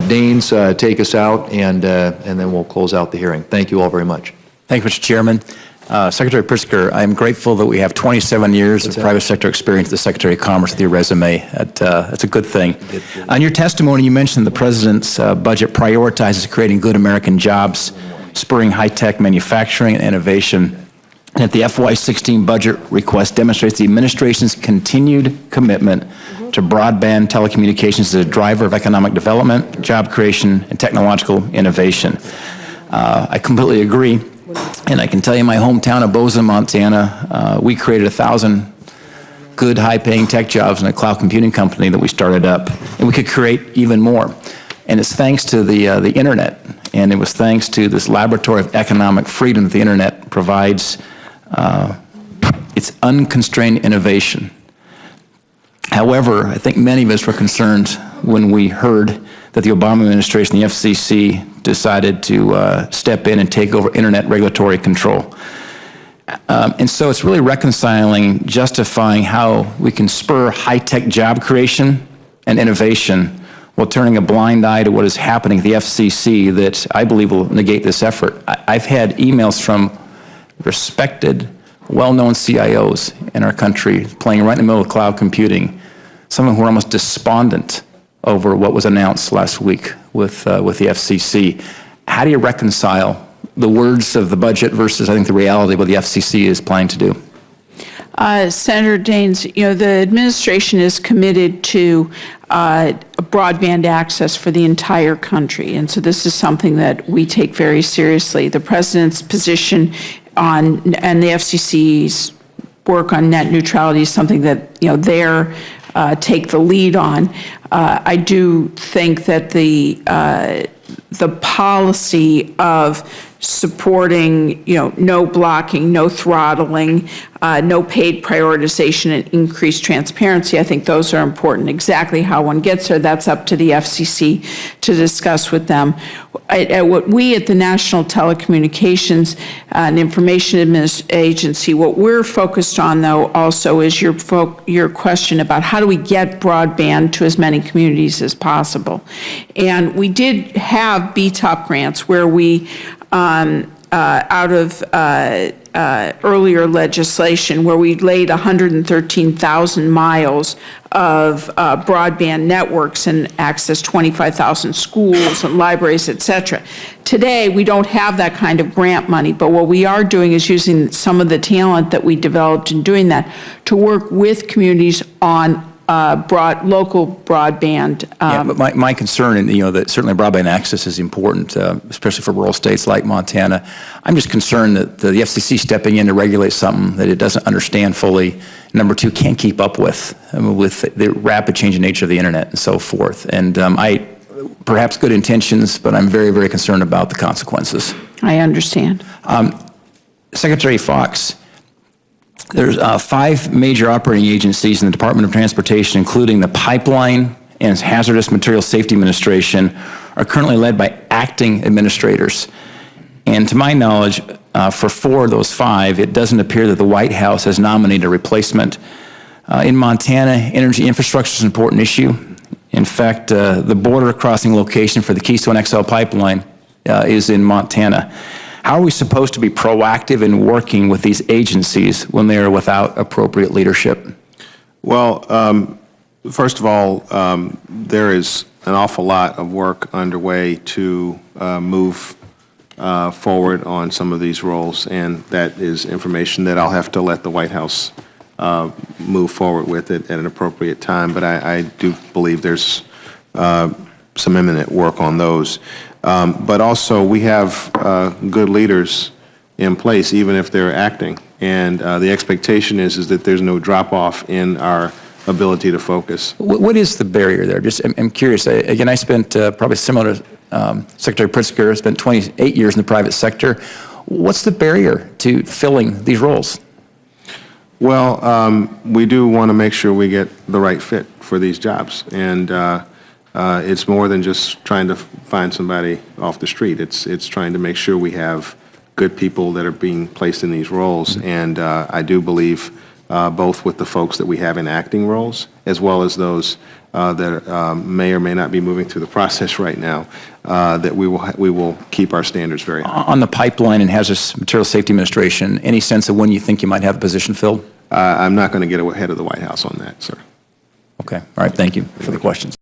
Daines take us out, and then we'll close out the hearing. Thank you all very much. Thank you, Mr. Chairman. Secretary Pritzker, I'm grateful that we have 27 years of private sector experience as the Secretary of Commerce with your resume. That's a good thing. On your testimony, you mentioned the President's budget prioritizes creating good American jobs, spurring high-tech manufacturing and innovation. And that the FY16 budget request demonstrates the administration's continued commitment to broadband telecommunications as a driver of economic development, job creation, and technological innovation. I completely agree. And I can tell you in my hometown of Bozeman, Montana, we created 1,000 good high-paying tech jobs in a cloud computing company that we started up. And we could create even more. And it's thanks to the internet. And it was thanks to this laboratory of economic freedom that the internet provides. It's unconstrained innovation. However, I think many of us were concerned when we heard that the Obama administration, the FCC, decided to step in and take over internet regulatory control. And so it's really reconciling, justifying how we can spur high-tech job creation and innovation while turning a blind eye to what is happening at the FCC that I believe will negate this effort. I've had emails from respected, well-known CIOs in our country playing right in the middle of cloud computing, some of whom were almost despondent over what was announced last week with the FCC. How do you reconcile the words of the budget versus, I think, the reality of what the FCC is planning to do? Senator Daines, the administration is committed to broadband access for the entire country, and so this is something that we take very seriously. The President's position on and the FCC's work on net neutrality is something that they take the lead on. I do think that the policy of supporting, no blocking, no throttling, no paid prioritization, and increased transparency, I think those are important. Exactly how one gets there, that's up to the FCC to discuss with them. What we at the National Telecommunications and Information Agency, what we're focused on, though, also is your question about how do we get broadband to as many communities as possible. And we did have BTOP grants where we, out of earlier legislation, where we laid 113,000 miles of broadband networks and accessed 25,000 schools and libraries, et cetera. Today, we don't have that kind of grant money, but what we are doing is using some of the talent that we developed in doing that to work with communities on local broadband. Yeah, but my concern, and that certainly broadband access is important, especially for rural states like Montana. I'm just concerned that the FCC stepping in to regulate something that it doesn't understand fully. Number two, can't keep up with the rapid changing nature of the internet and so forth. And perhaps good intentions, but I'm very, very concerned about the consequences. I understand. Secretary Fox. There's 5 major operating agencies in the Department of Transportation, including the Pipeline and Hazardous Materials Safety Administration, are currently led by acting administrators. And to my knowledge, for 4 of those 5, it doesn't appear that the White House has nominated a replacement. In Montana, energy infrastructure is an important issue. In fact, the border crossing location for the Keystone XL pipeline is in Montana. How are we supposed to be proactive in working with these agencies when they are without appropriate leadership? Well, first of all, there is an awful lot of work underway to move forward on some of these roles, and that is information that I'll have to let the White House move forward with it at an appropriate time. But I do believe there's some imminent work on those. But also, we have good leaders in place, even if they're acting. And the expectation is that there's no drop-off in our ability to focus. What is the barrier there? I'm curious. Again, I spent probably similar to Secretary Pritzker, I spent 28 years in the private sector. What's the barrier to filling these roles? Well, we do want to make sure we get the right fit for these jobs. And it's more than just trying to find somebody off the street. It's trying to make sure we have good people that are being placed in these roles. And I do believe both with the folks that we have in acting roles, as well as those that may or may not be moving through the process right now, that we will keep our standards very high. On the pipeline and Hazardous Material Safety Administration, any sense of when you think you might have a position filled? I'm not going to get ahead of the White House on that, sir. Okay. All right. Thank you for the questions.